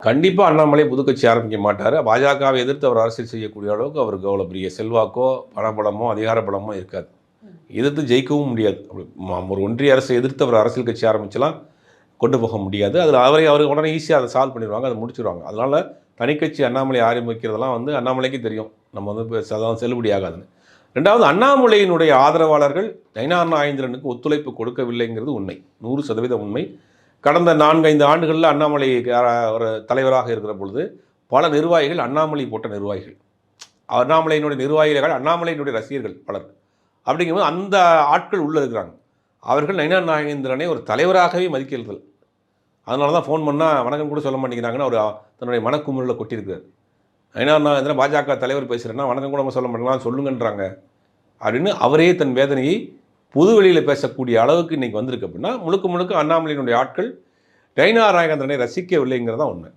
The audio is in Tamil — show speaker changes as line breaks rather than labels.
கண்டிப்பா அண்ணாமலை புது கட்சி ஆரம்பிக்க மாட்டாரு. பாஜகவை எதிர்த்து அவர் அரசியல் செய்யக்கூடிய அளவுக்கு அவருக்கு அவ்வளோ பெரிய செல்வாக்கோ, பணபலமோ, அதிகார பலமோ இருக்காது. எதிர்த்து ஜெயிக்கவும் முடியாது. ஒரு ஒன்றிய அரசை எதிர்த்து அவர் அரசியல் கட்சி ஆரம்பிச்சலாம் கொண்டு போக முடியாது. அதில் அவர் உடனே ஈஸியாக அதை சால்வ் பண்ணிடுவாங்க, அதை முடிச்சிடுவாங்க. அதனால தனிக்கட்சி அண்ணாமலை ஆரம்பிக்கிறதெல்லாம் அண்ணாமலைக்கு தெரியும். நம்ம செல்லுபடி ஆகாதுன்னு. ரெண்டாவது, அண்ணாமலையினுடைய ஆதரவாளர்கள் நயினார் நாகேந்திரனுக்கு ஒத்துழைப்பு கொடுக்கவில்லைங்கிறது உண்மை, 100% உண்மை. கடந்த 4-5 ஆண்டுகளில் அண்ணாமலை ஒரு தலைவராக இருக்கிற பொழுது பல நிர்வாகிகள் அண்ணாமலை போட்ட நிர்வாகிகள், அண்ணாமலையினுடைய நிர்வாகிகள் அண்ணாமலையினுடைய ரசிகர்கள் பலர். அப்படிங்கும்போது அந்த ஆட்கள் உள்ளே இருக்கிறாங்க. அவர்கள் நயினார் நாகேந்திரனை ஒரு தலைவராகவே மதிக்கிறது. அதனால தான் ஃபோன் பண்ணால் வணக்கம் கூட சொல்ல மாட்டேங்கிறாங்கன்னு அவர் தன்னுடைய மனக்குமுறில் கொட்டியிருக்கிறார். நயினார் நாகேந்திரன் பாஜக தலைவர் பேசுகிறேன்னா வணக்கம் கூட சொல்ல மாட்டேங்களா, சொல்லுங்கன்றாங்க அப்படின்னு அவரே தன் வேதனையை பொது வெளியில் பேசக்கூடிய அளவுக்கு இன்றைக்கி வந்திருக்கு. அப்படின்னா முழுக்க முழுக்க அண்ணாமலையினுடைய ஆட்கள் நயினார் நாகேந்திரனை ரசிக்கவில்லைங்கிறதான் உண்மை.